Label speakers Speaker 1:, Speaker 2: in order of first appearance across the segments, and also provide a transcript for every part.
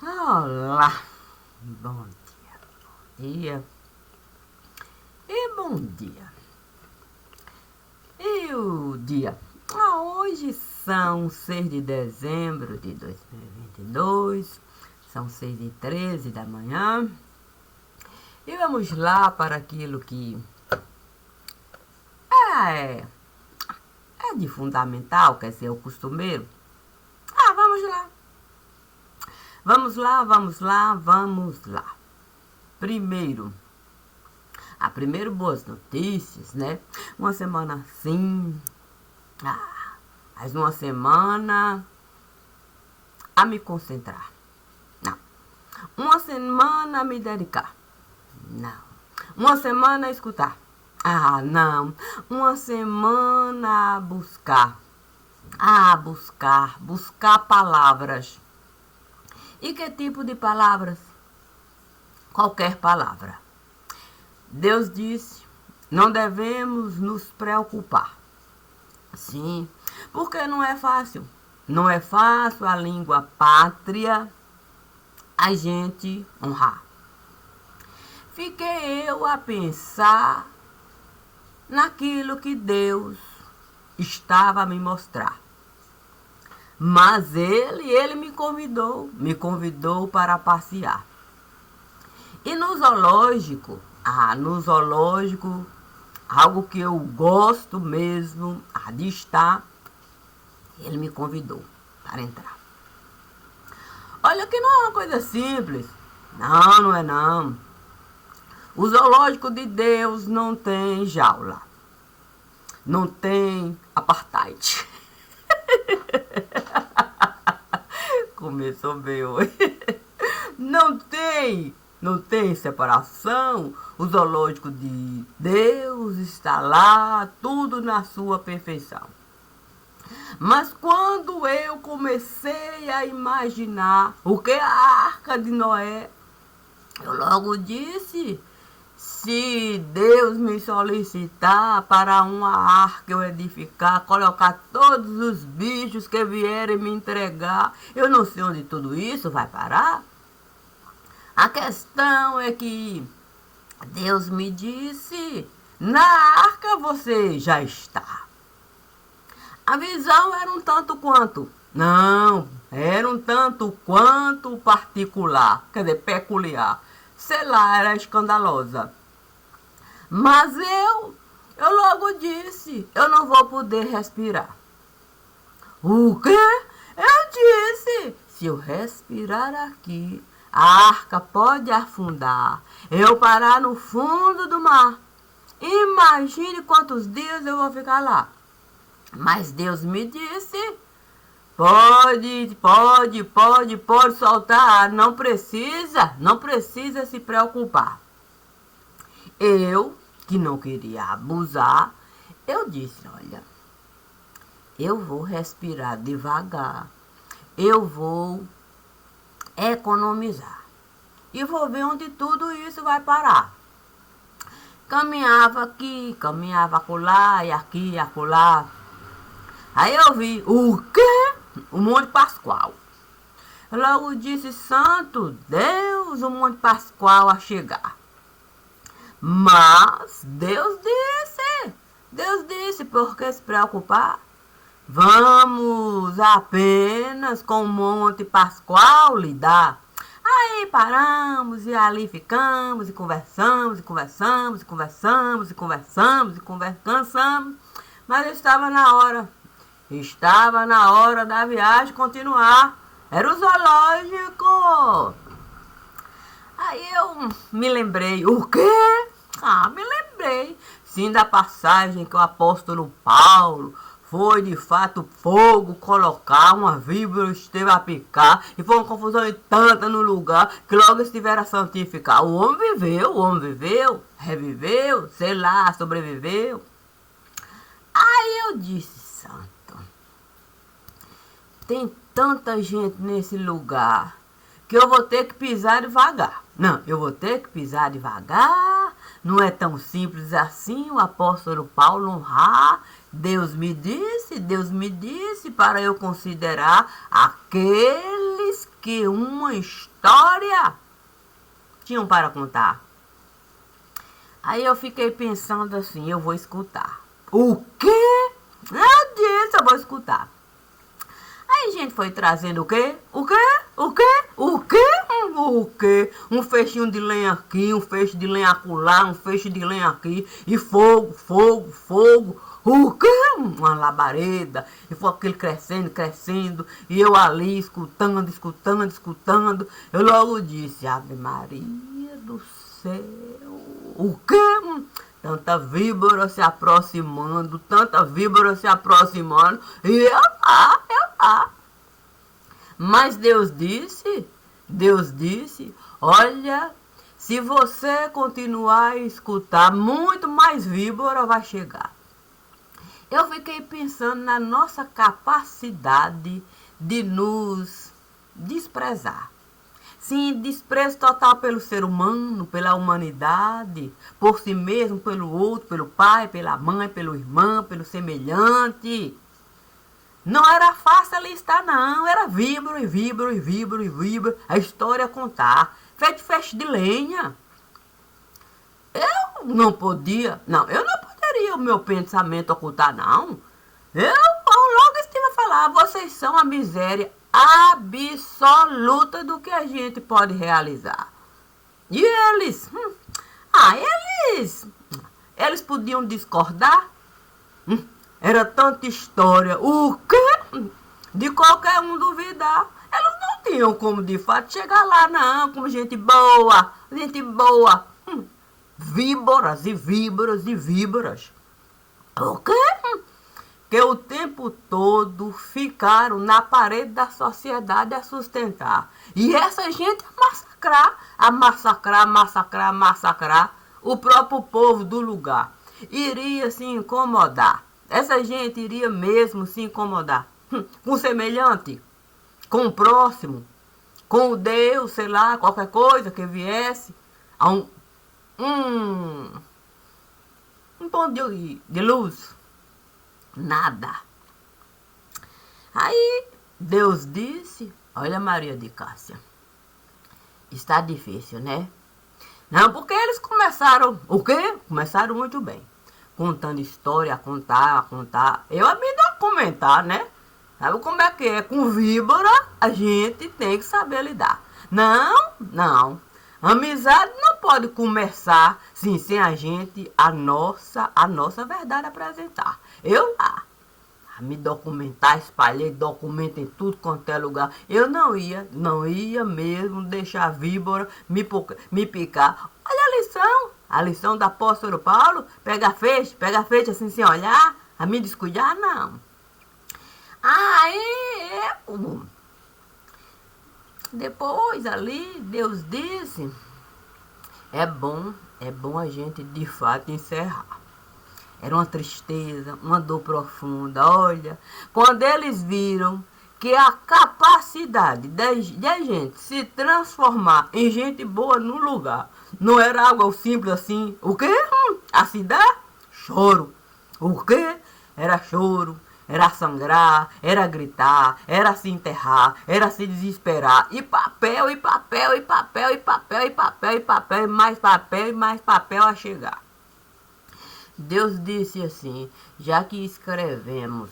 Speaker 1: Olá, bom dia e bom dia. E o dia? Hoje são 6 de dezembro de 2022, são 6h13 da manhã. E vamos lá para aquilo que é, é de fundamental, quer dizer, o costumeiro. Vamos lá. Vamos lá. Primeiro, boas notícias, né? Uma semana assim, mas uma semana a me concentrar. Não. Uma semana a me dedicar. Não. Uma semana a escutar. Não. Uma semana a buscar. Buscar palavras. E que tipo de palavras? Qualquer palavra. Deus disse, não devemos nos preocupar. Sim, porque não é fácil. Não é fácil a língua pátria a gente honrar. Fiquei eu a pensar naquilo que Deus estava a me mostrar. Mas ele me convidou para passear. E no zoológico, algo que eu gosto mesmo de estar, ele me convidou para entrar. Olha que não é uma coisa simples. Não é não. O zoológico de Deus não tem jaula. Não tem apartheid. Começou bem hoje. Não tem separação. O zoológico de Deus está lá, tudo na sua perfeição. Mas quando eu comecei a imaginar o que é a Arca de Noé, eu logo disse, se Deus me solicitar para uma arca eu edificar, colocar todos os bichos que vierem me entregar, eu não sei onde tudo isso vai parar. A questão é que Deus me disse, na arca você já está. A visão era um tanto quanto, era um tanto quanto particular, quer dizer, peculiar. Sei lá, era escandalosa. Mas eu logo disse, eu não vou poder respirar. O quê? Eu disse, se eu respirar aqui, a arca pode afundar. Eu parar no fundo do mar. Imagine quantos dias eu vou ficar lá. Mas Deus me disse, pode soltar, não precisa se preocupar. Eu, que não queria abusar, eu disse, olha, eu vou respirar devagar, eu vou economizar e vou ver onde tudo isso vai parar. Caminhava aqui, caminhava acolá, e aqui, e acolá. Aí eu vi, o quê? O Monte Pascoal. Eu logo disse, santo Deus, o Monte Pascoal a chegar. Mas Deus disse, por que se preocupar? Vamos apenas com o Monte Pascoal lidar. Aí paramos e ali ficamos e conversamos. Mas estava na hora da viagem continuar. Era o zoológico. Aí eu me lembrei. O quê? Me lembrei. Sim, da passagem que o apóstolo Paulo foi de fato fogo colocar, uma víbora esteve a picar, e foi uma confusão tanta no lugar, que logo estiveram a santificar. O homem viveu, reviveu, sei lá, sobreviveu. Aí eu disse, santo, tem tanta gente nesse lugar, que eu vou ter que pisar devagar. Eu vou ter que pisar devagar. Não é tão simples assim o apóstolo Paulo honrar. Deus me disse para eu considerar aqueles que uma história tinham para contar. Aí eu fiquei pensando assim, eu vou escutar. O quê? Eu disse, eu vou escutar. Aí a gente foi trazendo o quê? O quê? O quê? O quê? O quê? Um feixinho de lenha aqui, um feixe de lenha acolá, um feixe de lenha aqui. E fogo, fogo, fogo. O quê? Uma labareda. E foi aquele crescendo, crescendo. E eu ali escutando, escutando, escutando. Eu logo disse, Ave Maria do céu. O quê? Tanta víbora se aproximando, tanta víbora se aproximando. E eu lá. Mas Deus disse, olha, se você continuar a escutar, muito mais víbora vai chegar. Eu fiquei pensando na nossa capacidade de nos desprezar. Sim, desprezo total pelo ser humano, pela humanidade, por si mesmo, pelo outro, pelo pai, pela mãe, pelo irmão, pelo semelhante. Não era fácil ali estar, não. Era víbora e víbora e víbora e víbora. A história a contar. Feito feixe de lenha. Eu não poderia o meu pensamento ocultar, não. Eu logo estive a falar, vocês são a miséria absoluta do que a gente pode realizar. E eles? Eles podiam discordar? Era tanta história. O quê? De qualquer um duvidar. Eles não tinham como, de fato, chegar lá, não. Como gente boa. Gente boa. Víboras e víboras e víboras. O quê? Que o tempo todo ficaram na parede da sociedade a sustentar. E essa gente a massacrar o próprio povo do lugar. Iria se incomodar. Essa gente iria mesmo se incomodar. Com o semelhante, com o próximo, com o Deus, sei lá, qualquer coisa que viesse a um ponto de luz. Nada. Aí Deus disse, olha Maria de Cássia, está difícil, né? Não, porque eles começaram, o quê? Começaram muito bem. Contando história, a contar. Eu me documentar, né? Sabe como é que é? Com víbora, a gente tem que saber lidar. Não. Amizade não pode começar sim, sem a gente, a nossa verdade apresentar. Eu lá, a me documentar, espalhei documento em tudo quanto é lugar. Eu não ia mesmo deixar a víbora me picar. Olha a lição do apóstolo Paulo, pega feixe assim sem olhar, a me descuidar, não. Depois ali, Deus disse, é bom a gente de fato encerrar. Era uma tristeza, uma dor profunda. Olha, quando eles viram que a capacidade de gente se transformar em gente boa no lugar não era algo simples assim. O quê? Assim dá? Choro. O quê? Era choro. Era sangrar, era gritar, era se enterrar, era se desesperar. E papel, e papel, e papel, e papel, e papel, e papel, e mais papel a chegar. Deus disse assim, já que escrevemos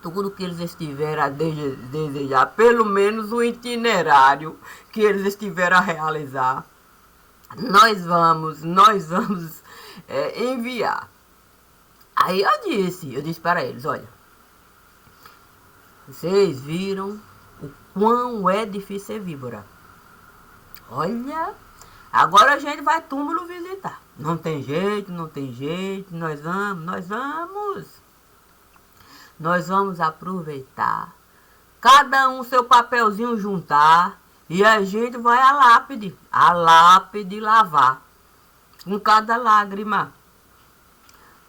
Speaker 1: tudo que eles estiveram a desejar, pelo menos o itinerário que eles estiveram a realizar, nós vamos enviar. Aí eu disse para eles, olha, vocês viram o quão é difícil ser víbora. Olha, agora a gente vai túmulo visitar. Não tem jeito, nós vamos aproveitar, cada um seu papelzinho juntar, e a gente vai à lápide lavar, com cada lágrima.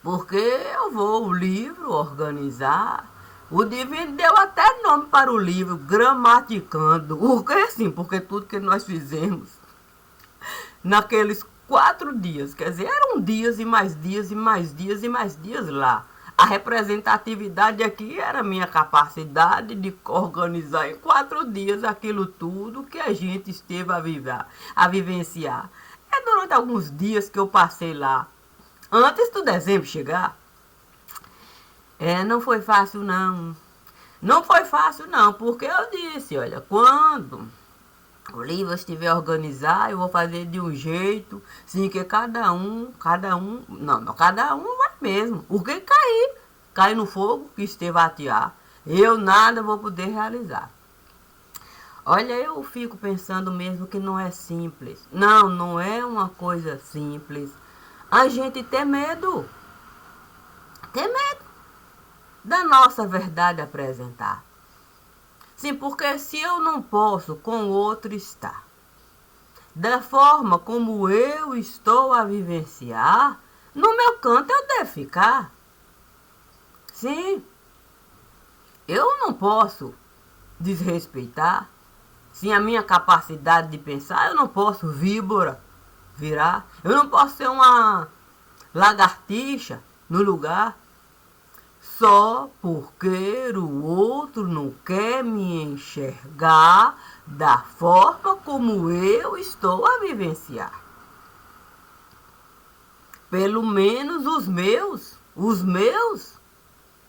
Speaker 1: Porque eu vou o livro organizar. O divino deu até nome para o livro, gramaticando. Porque assim, porque tudo que nós fizemos naqueles 4 dias, quer dizer, eram dias e mais dias e mais dias e mais dias lá. A representatividade aqui era a minha capacidade de organizar em 4 dias aquilo tudo que a gente esteve a vivenciar. É durante alguns dias que eu passei lá, antes do dezembro chegar. Não foi fácil não. Não foi fácil não, porque eu disse, olha, quando o livro estiver organizado, eu vou fazer de um jeito, sim, que cada um, não, cada um vai mesmo. O que cair no fogo que esteve a atear, eu nada vou poder realizar. Olha, eu fico pensando mesmo que não é simples. Não, não é uma coisa simples. A gente tem medo da nossa verdade apresentar. Sim, porque se eu não posso com o outro estar, da forma como eu estou a vivenciar, no meu canto eu devo ficar. Sim, eu não posso desrespeitar. Sim, a minha capacidade de pensar, eu não posso virar. Eu não posso ser uma lagartixa no lugar. Só porque o outro não quer me enxergar da forma como eu estou a vivenciar. Pelo menos os meus,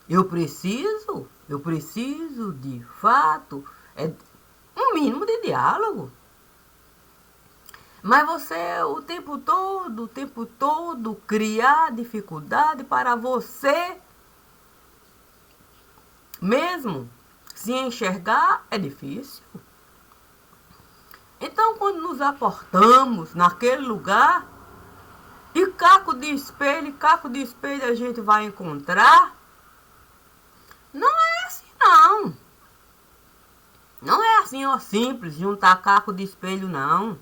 Speaker 1: eu preciso de fato, um mínimo de diálogo. Mas você o tempo todo criar dificuldade para você mesmo se enxergar é difícil. Então, quando nos aportamos naquele lugar, e caco de espelho a gente vai encontrar, não é assim não. Não é assim, ó, simples, juntar caco de espelho, não.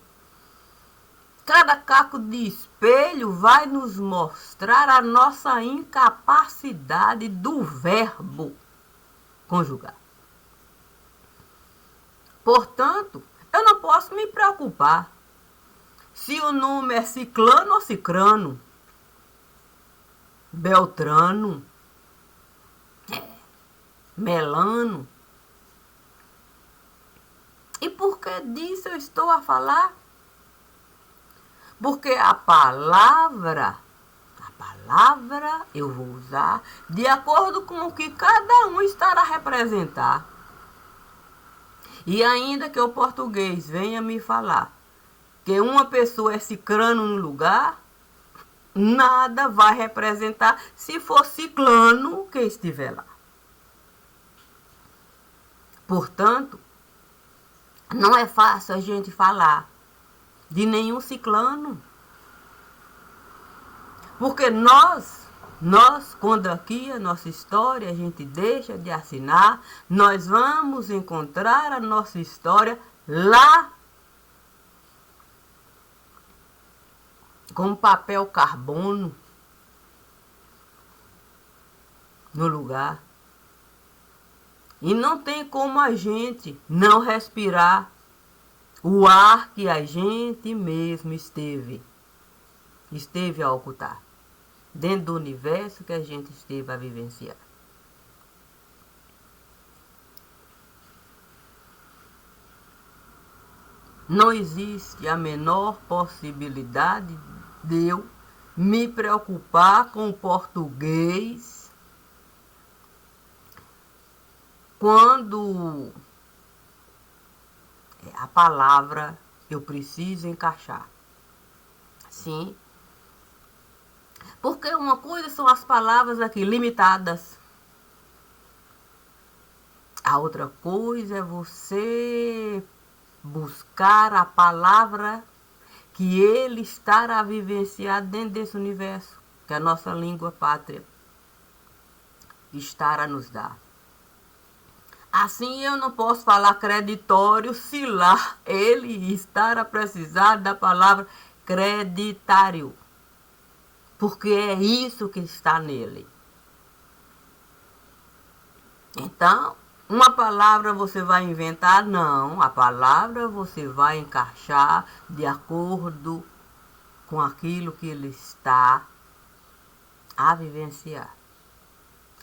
Speaker 1: Cada caco de espelho vai nos mostrar a nossa incapacidade do verbo conjugar. Portanto, eu não posso me preocupar se o nome é ciclano ou cicrano, beltrano, melano. E por que disso eu estou a falar? Porque a palavra eu vou usar de acordo com o que cada um estará a representar. E ainda que o português venha me falar que uma pessoa é cicrano no lugar, nada vai representar se for ciclano que estiver lá. Portanto, não é fácil a gente falar de nenhum ciclano. Porque nós, quando aqui a nossa história a gente deixa de assinar, nós vamos encontrar a nossa história lá com papel carbono no lugar. E não tem como a gente não respirar o ar que a gente mesmo esteve a ocultar, dentro do universo que a gente esteve a vivenciar. Não existe a menor possibilidade de eu me preocupar com o português quando a palavra eu preciso encaixar. Sim. Porque uma coisa são as palavras aqui limitadas. A outra coisa é você buscar a palavra que ele está a vivenciar dentro desse universo, que a nossa língua pátria está a nos dar. Assim eu não posso falar creditório se lá ele está a precisar da palavra creditário. Porque é isso que está nele. Então, uma palavra você vai inventar? Não, a palavra você vai encaixar de acordo com aquilo que ele está a vivenciar.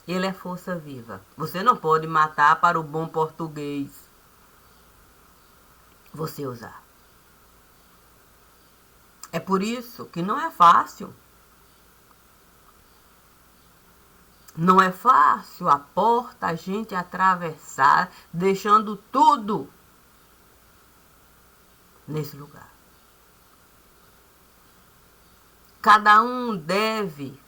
Speaker 1: Ele é força viva. Você não pode matar para o bom português você usar. É por isso que não é fácil. Não é fácil a porta a gente atravessar, deixando tudo nesse lugar. Cada um deve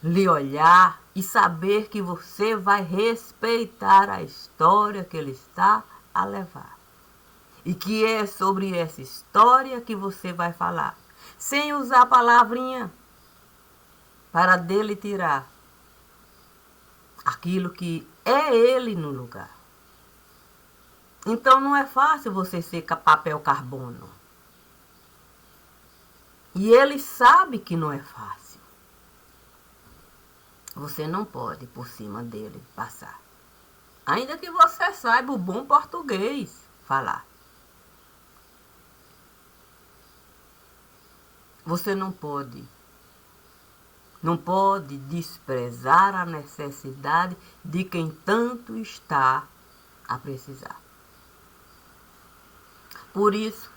Speaker 1: lhe olhar e saber que você vai respeitar a história que ele está a levar. E que é sobre essa história que você vai falar, sem usar palavrinha para dele tirar aquilo que é ele no lugar. Então não é fácil você ser papel carbono. E ele sabe que não é fácil. Você não pode por cima dele passar. Ainda que você saiba o bom português falar. Você não pode desprezar a necessidade de quem tanto está a precisar. Por isso,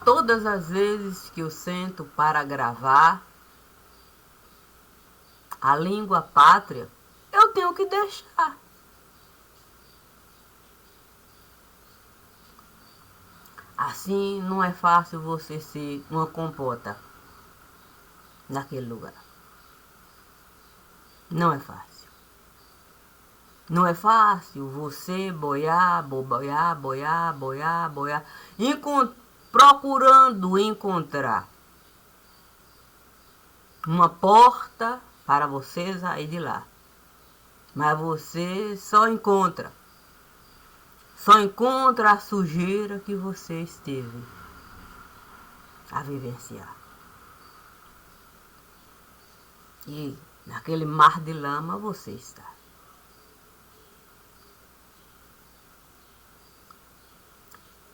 Speaker 1: todas as vezes que eu sento para gravar a língua pátria, eu tenho que deixar. Assim não é fácil você ser uma compota naquele lugar. Não é fácil. Não é fácil você boiar, procurando encontrar uma porta para você sair de lá. Mas você só encontra a sujeira que você esteve a vivenciar. E naquele mar de lama você está.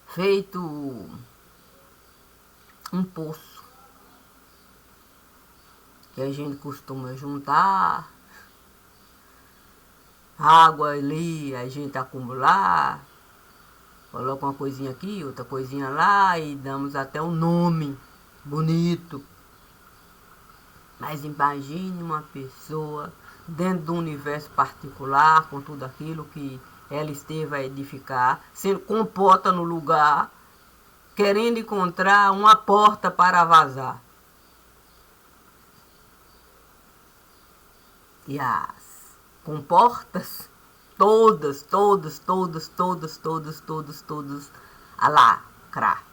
Speaker 1: Feito um poço que a gente costuma juntar água ali, a gente acumular, coloca uma coisinha aqui, outra coisinha lá e damos até um nome bonito. Mas imagine uma pessoa dentro de um universo particular, com tudo aquilo que ela esteve a edificar, sendo compota no lugar, querendo encontrar uma porta para vazar. E as comportas, todas a lacrar.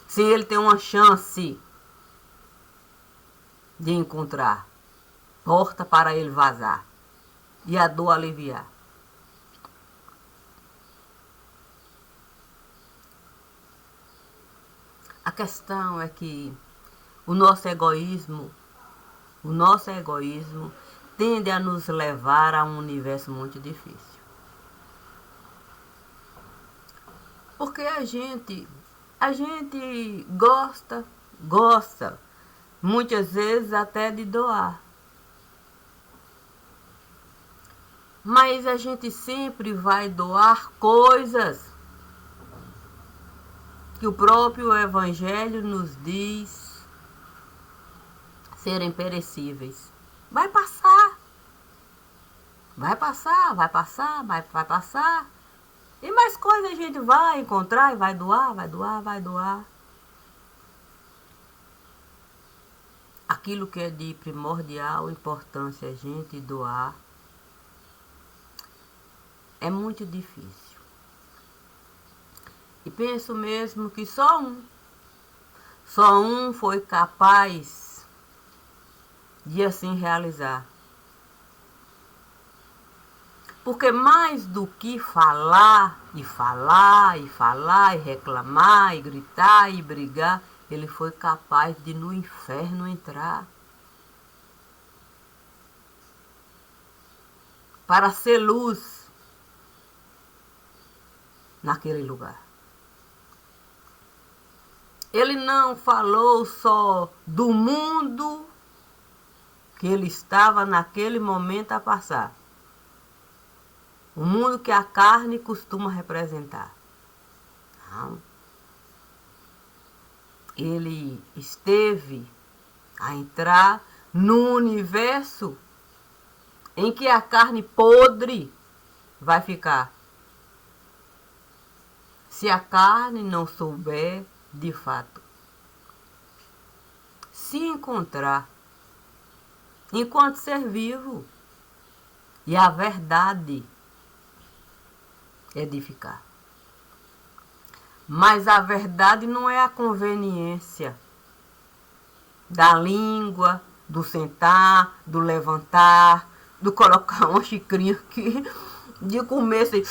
Speaker 1: Se ele tem uma chance de encontrar porta para ele vazar e a dor aliviar. A questão é que o nosso egoísmo tende a nos levar a um universo muito difícil. Porque a gente gosta muitas vezes até de doar. Mas a gente sempre vai doar coisas que o próprio Evangelho nos diz serem perecíveis. Vai passar. E mais coisas a gente vai encontrar e vai doar. Aquilo que é de primordial importância a gente doar é muito difícil. E penso mesmo que só um foi capaz de assim realizar. Porque mais do que falar, e reclamar, e gritar, e brigar, ele foi capaz de no inferno entrar. Para ser luz naquele lugar. Ele não falou só do mundo que ele estava naquele momento a passar. O mundo que a carne costuma representar. Não. Ele esteve a entrar no universo em que a carne podre vai ficar. Se a carne não souber, de fato, se encontrar enquanto ser vivo, e a verdade edificar. Mas a verdade não é a conveniência da língua, do sentar, do levantar, do colocar uma xicrinha aqui, de comer assim.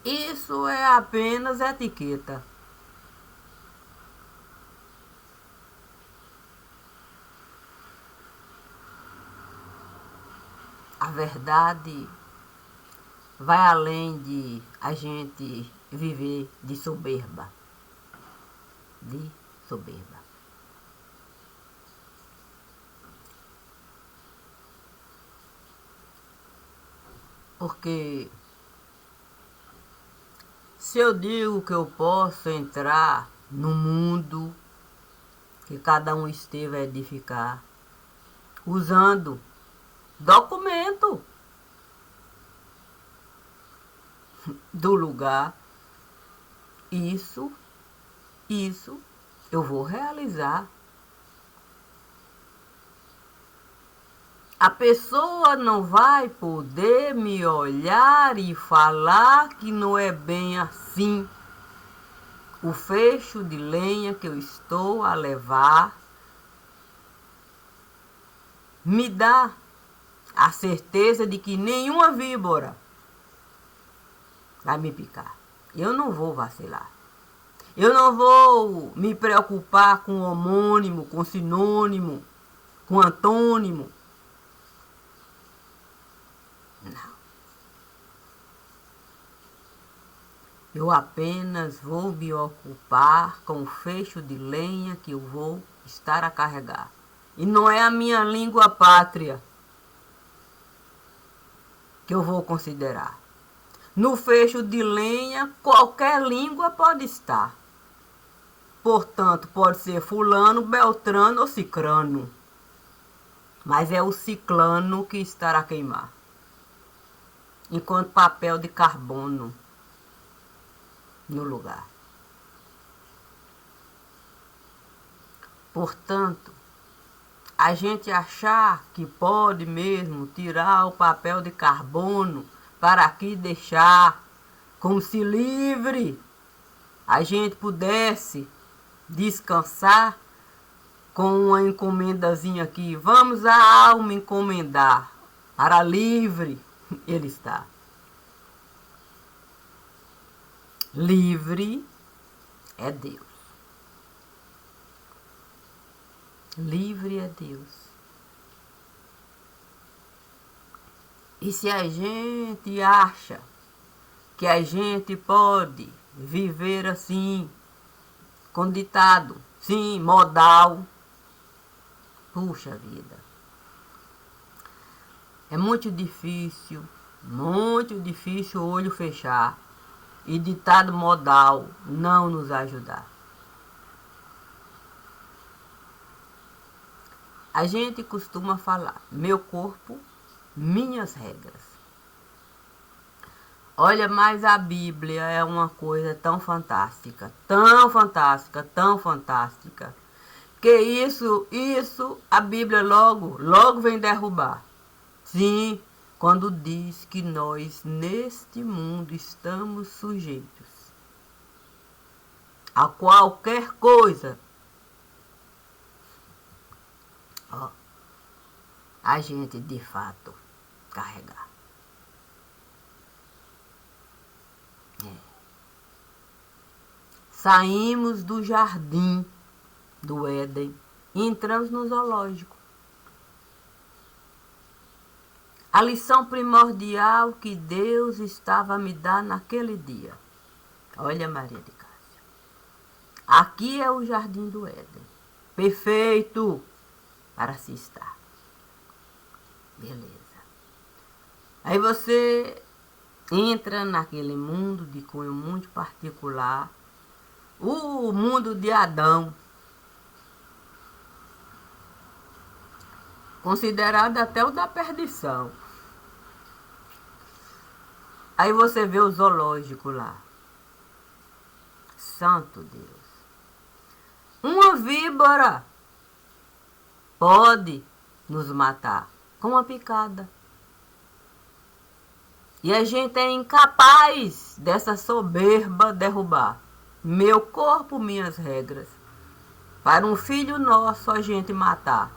Speaker 1: Isso é apenas etiqueta. A verdade vai além de a gente viver de soberba. De soberba. Porque se eu digo que eu posso entrar no mundo que cada um esteve a edificar, usando documento do lugar, isso eu vou realizar. A pessoa não vai poder me olhar e falar que não é bem assim. O fecho de lenha que eu estou a levar me dá a certeza de que nenhuma víbora vai me picar. Eu não vou vacilar. Eu não vou me preocupar com homônimo, com sinônimo, com antônimo. Não. Eu apenas vou me ocupar com o fecho de lenha que eu vou estar a carregar. E não é a minha língua pátria que eu vou considerar. No fecho de lenha, qualquer língua pode estar. Portanto, pode ser fulano, beltrano ou cicrano. Mas é o ciclano que estará a queimar. Enquanto papel de carbono no lugar. Portanto, a gente achar que pode mesmo tirar o papel de carbono para aqui deixar, como se livre a gente pudesse descansar com uma encomendazinha aqui. Vamos a alma encomendar para livre ele está. Livre é Deus. Livre é Deus. E se a gente acha que a gente pode viver assim, com ditado, sim, modal, puxa vida. É muito difícil o olho fechar e ditado modal não nos ajudar. A gente costuma falar, meu corpo, minhas regras. Olha, mas a Bíblia é uma coisa tão fantástica, tão fantástica, tão fantástica, que isso a Bíblia logo vem derrubar. Sim, quando diz que nós neste mundo estamos sujeitos a qualquer coisa, ó, a gente de fato carregar. Saímos do jardim do Éden e entramos no zoológico. A lição primordial que Deus estava a me dar naquele dia. Olha, Maria de Cássia. Aqui é o jardim do Éden. perfeito para se estar. Beleza. Aí você entra naquele mundo de cunho muito particular, o mundo de Adão, considerado até o da perdição. Aí você vê o zoológico lá. Santo Deus. Uma víbora pode nos matar com uma picada. E a gente é incapaz dessa soberba derrubar. Meu corpo, minhas regras. Para um filho nosso a gente matar.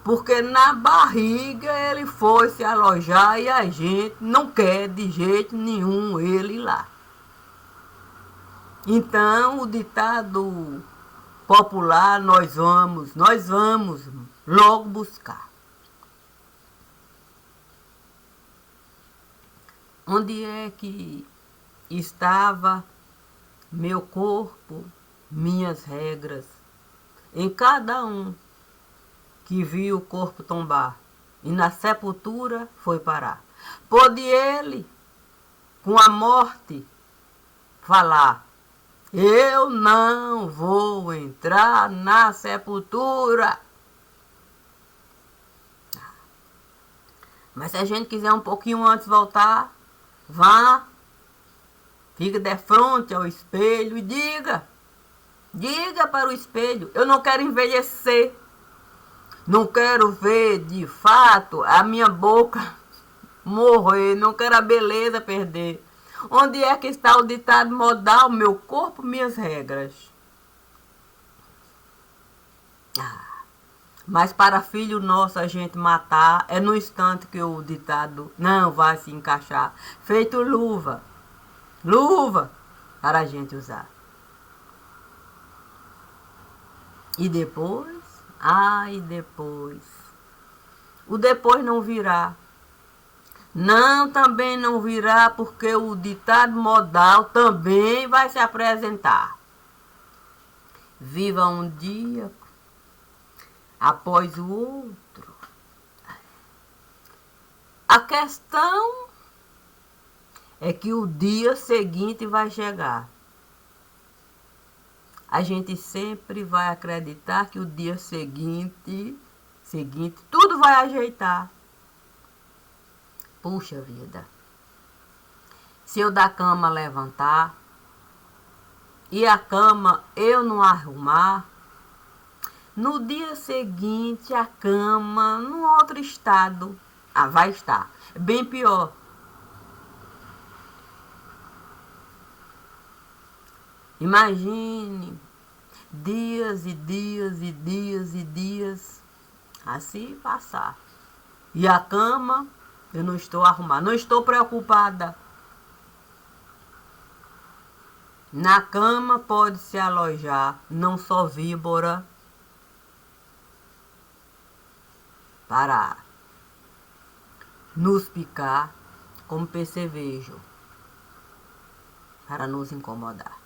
Speaker 1: Porque na barriga ele foi se alojar e a gente não quer de jeito nenhum ele lá. Então o ditado popular, nós vamos logo buscar. Onde é que estava meu corpo, minhas regras? Em cada um que viu o corpo tombar e na sepultura foi parar. Pôde ele, com a morte, falar: eu não vou entrar na sepultura. Mas se a gente quiser um pouquinho antes voltar, vá, fica de frente ao espelho e diga para o espelho: eu não quero envelhecer, não quero ver de fato a minha boca morrer, não quero a beleza perder. Onde é que está o ditado modal? Meu corpo, minhas regras. Mas para filho nosso a gente matar é no instante que o ditado não vai se encaixar. Feito luva. Luva para a gente usar. E depois? E depois? O depois não virá. Não, também não virá, porque o ditado modal também vai se apresentar. Viva um dia após o outro. A questão é que o dia seguinte vai chegar. A gente sempre vai acreditar que o dia seguinte tudo vai ajeitar. Puxa vida, se eu da cama levantar e a cama eu não arrumar, no dia seguinte a cama num outro estado vai estar bem pior. Imagine dias e dias e dias e dias assim passar e a cama eu não estou arrumada, não estou preocupada. Na cama pode se alojar não só víbora para nos picar, como percevejo para nos incomodar.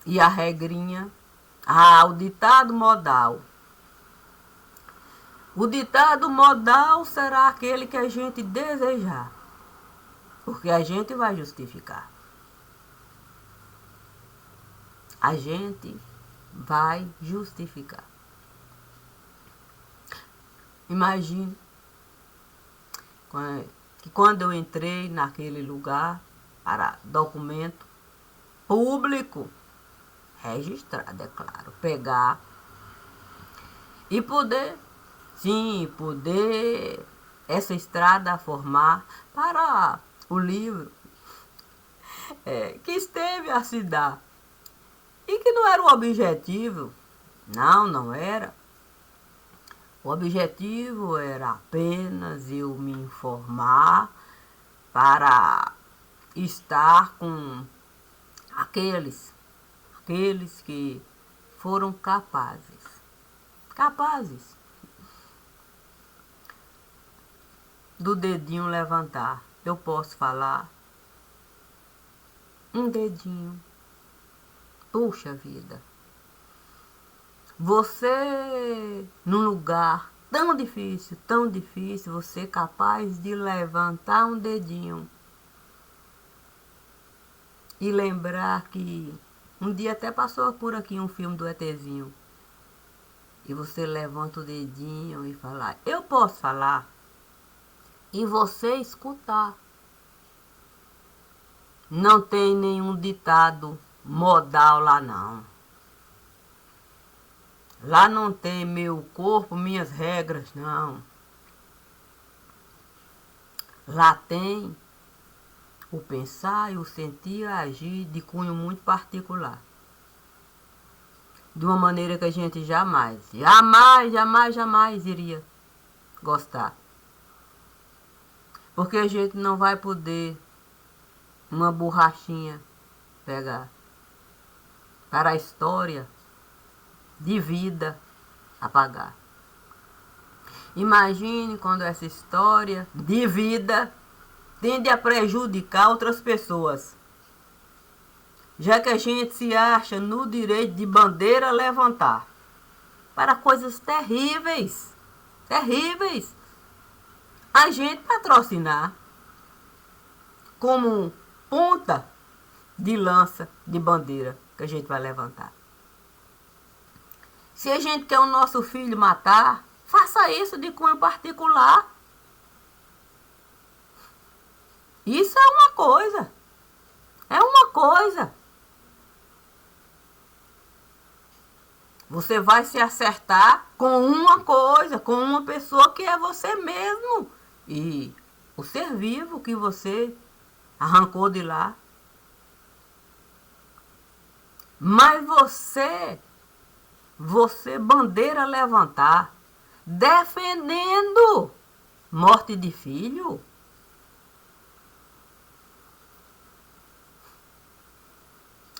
Speaker 1: E a regrinha, o ditado modal. O ditado modal será aquele que a gente desejar, porque a gente vai justificar. A gente vai justificar. Imagine que quando eu entrei naquele lugar para documento público, registrado, é claro, pegar e poder essa estrada formar para o livro que esteve a se dar e que não era o objetivo, não era. O objetivo era apenas eu me informar para estar com aqueles que foram capazes do dedinho levantar. Eu posso falar um dedinho Puxa vida. Você, num lugar tão difícil, você é capaz de levantar um dedinho e lembrar que um dia até passou por aqui um filme do ETzinho. E você levanta o dedinho e fala, eu posso falar? E você escutar. Não tem nenhum ditado modal lá não. Lá não tem meu corpo, minhas regras, não. Lá tem o pensar e o sentir e agir de cunho muito particular. De uma maneira que a gente jamais iria gostar. Porque a gente não vai poder uma borrachinha pegar para a história de vida apagar. Imagine quando essa história de vida tende a prejudicar outras pessoas. Já que a gente se acha no direito de bandeira levantar para coisas terríveis, terríveis. A gente patrocinar como ponta de lança de bandeira que a gente vai levantar. Se a gente quer o nosso filho matar, faça isso de cunho particular. Isso é uma coisa. É uma coisa. Você vai se acertar com uma coisa, com uma pessoa que é você mesmo. E o ser vivo que você arrancou de lá. Mas você bandeira levantar, defendendo morte de filho.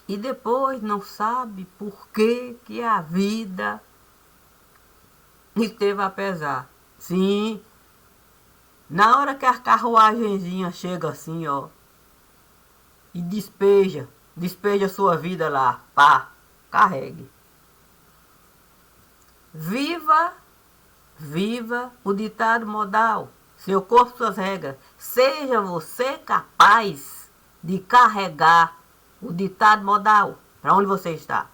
Speaker 1: E depois não sabe por que a vida esteve a pesar. Sim, na hora que a carruagenzinha chega assim, ó, e despeja sua vida lá, pá, carregue. Viva o ditado modal. Seu corpo, suas regras. Seja você capaz de carregar o ditado modal para onde você está.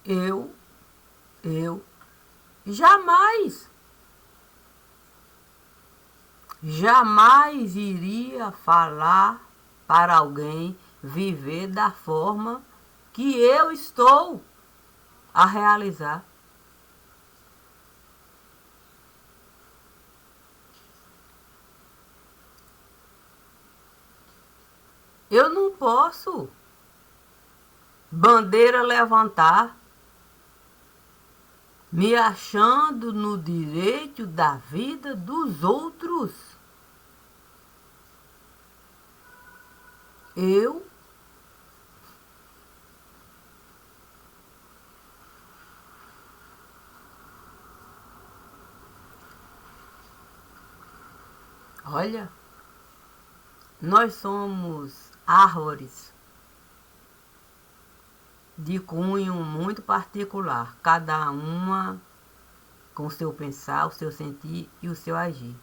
Speaker 1: Eu jamais iria falar para alguém viver da forma que eu estou a realizar. Eu não posso bandeira levantar me achando no direito da vida dos outros. Olha, nós somos árvores de cunho muito particular, cada uma com o seu pensar, o seu sentir e o seu agir.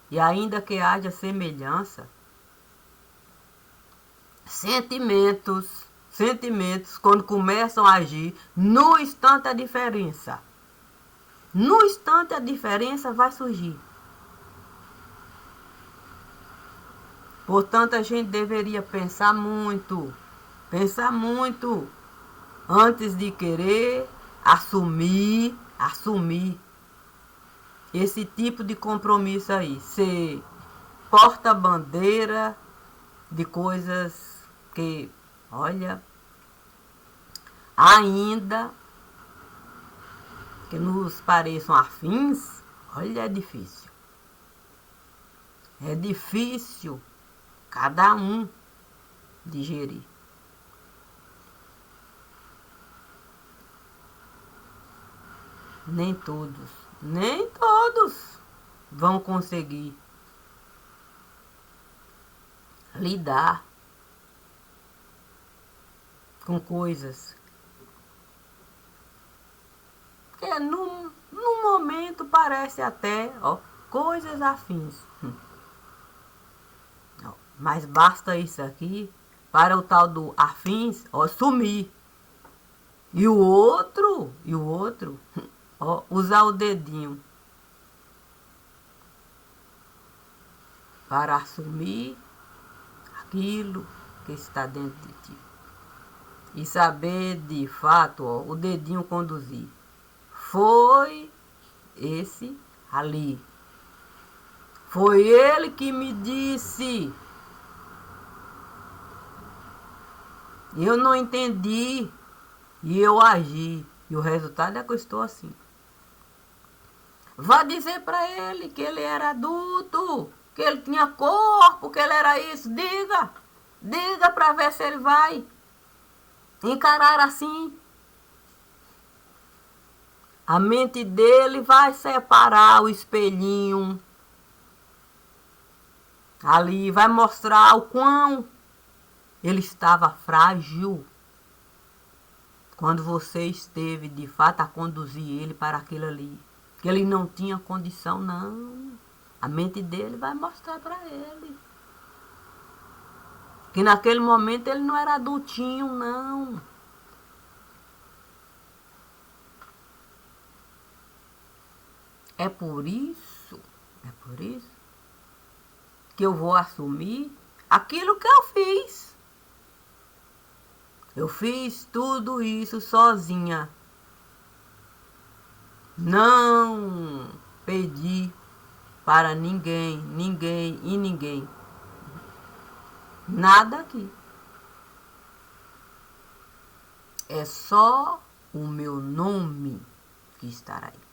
Speaker 1: E ainda que haja semelhança, sentimentos, quando começam a agir, no instante a diferença. No instante a diferença vai surgir. Portanto, a gente deveria pensar muito antes de querer assumir esse tipo de compromisso aí. Ser porta-bandeira de coisas que, olha, ainda que nos pareçam afins, olha, é difícil. É difícil cada um digerir. Nem todos vão conseguir lidar com coisas que no momento parece até coisas afins. Mas basta isso aqui para o tal do afins sumir. E o outro, usar o dedinho para assumir aquilo que está dentro de ti. E saber de fato, o dedinho conduzir. Foi esse ali. Foi ele que me disse. Eu não entendi. E eu agi. E o resultado é que eu estou assim. Vá dizer para ele que ele era adulto, que ele tinha corpo, que ele era isso. Diga. Diga para ver se ele vai encarar assim. A mente dele vai separar o espelhinho. Ali vai mostrar o quão ele estava frágil. Quando você esteve de fato a conduzir ele para aquilo ali. Que ele não tinha condição, não. A mente dele vai mostrar para ele. Que naquele momento ele não era adultinho, não. É por isso que eu vou assumir aquilo que eu fiz. Eu fiz tudo isso sozinha. Não pedi para ninguém e ninguém. Nada aqui. É só o meu nome que estará aí.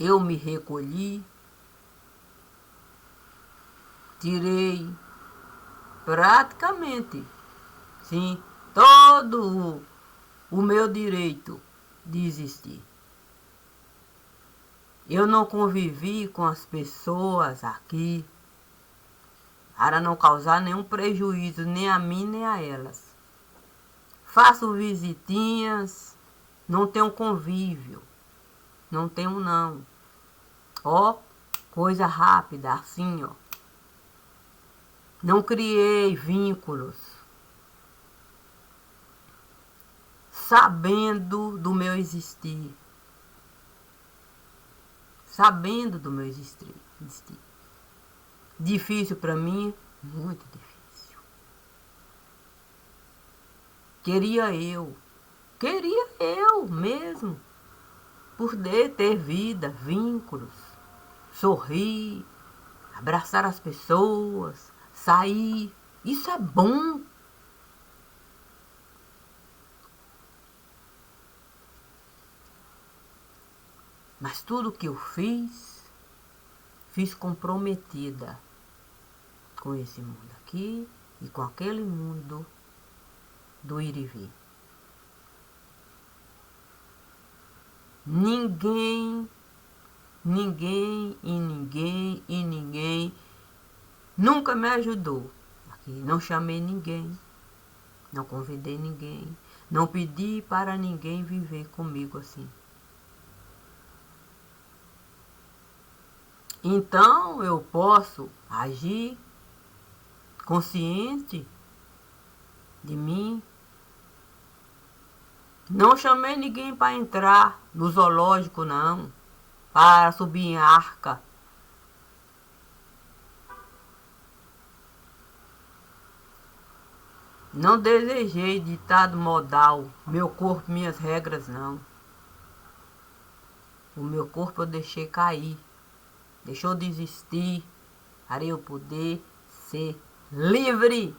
Speaker 1: Eu me recolhi, tirei praticamente, sim, todo o meu direito de existir. Eu não convivi com as pessoas aqui para não causar nenhum prejuízo, nem a mim nem a elas. Faço visitinhas, não tenho convívio, não tenho não. Coisa rápida, assim, Não criei vínculos. Sabendo do meu existir. Sabendo do meu existir. Difícil para mim? Muito difícil. Queria eu mesmo, poder ter vida, vínculos, sorrir, abraçar as pessoas, sair. Isso é bom. Mas tudo que eu fiz comprometida com esse mundo aqui e com aquele mundo do ir e vir. Ninguém nunca me ajudou. Aqui não chamei ninguém, não convidei ninguém, não pedi para ninguém viver comigo assim. Então eu posso agir consciente de mim. Não chamei ninguém para entrar no zoológico, não, para subir em arca. Não desejei ditado modal, meu corpo, minhas regras, não. O meu corpo eu deixei cair. Deixou de existir para eu poder ser livre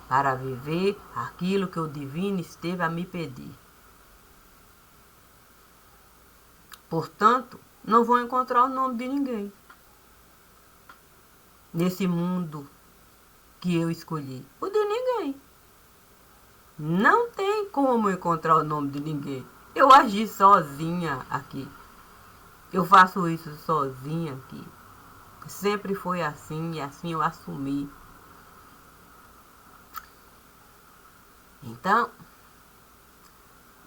Speaker 1: para viver aquilo que o divino esteve a me pedir. Portanto, não vou encontrar o nome de ninguém nesse mundo que eu escolhi. O de ninguém. Não tem como encontrar o nome de ninguém. Eu agi sozinha aqui. Eu faço isso sozinha aqui. Sempre foi assim e assim eu assumi. Então,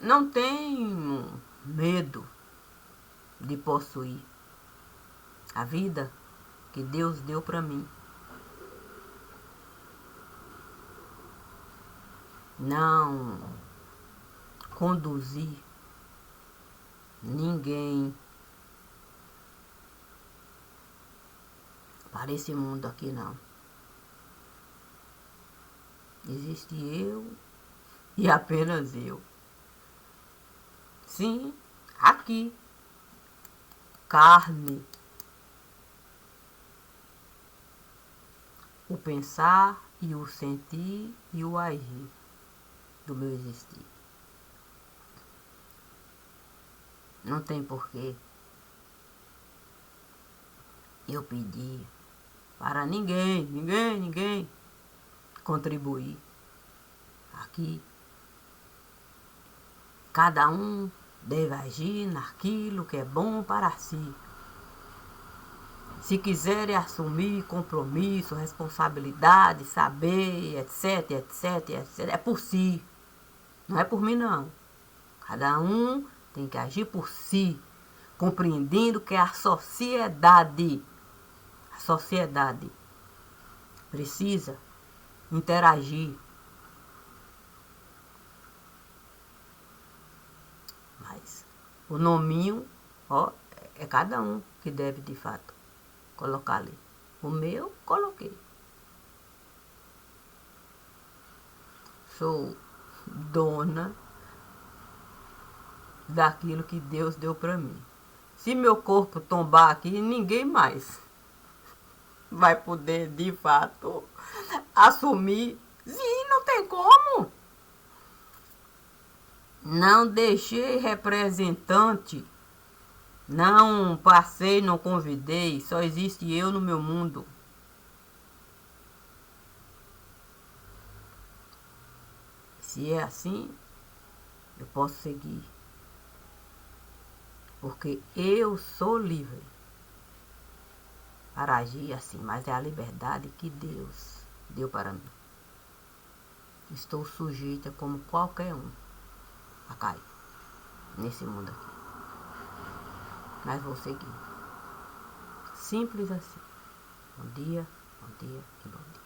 Speaker 1: não tenho medo de possuir a vida que Deus deu para mim. Não conduzir ninguém para esse mundo aqui, não. Existe eu e apenas eu. Sim, aqui. Carne. O pensar e o sentir e o agir do meu existir. Não tem porquê eu pedir para ninguém contribuir aqui. Cada um deve agir naquilo que é bom para si. Se quiserem assumir compromisso, responsabilidade, saber, etc, é por si. Não é por mim, não. Cada um tem que agir por si, compreendendo que a sociedade precisa interagir. Mas o nominho, ó, é cada um que deve de fato colocar ali. O meu, coloquei. Sou dona daquilo que Deus deu para mim. Se meu corpo tombar aqui, ninguém mais vai poder, de fato, assumir. Sim, não tem como. Não deixei representante. Não passei, não convidei. Só existe eu no meu mundo. Se é assim, eu posso seguir. Porque eu sou livre para agir assim, mas é a liberdade que Deus deu para mim. Estou sujeita como qualquer um a cair nesse mundo aqui. Mas vou seguir. Simples assim. Bom dia e bom dia.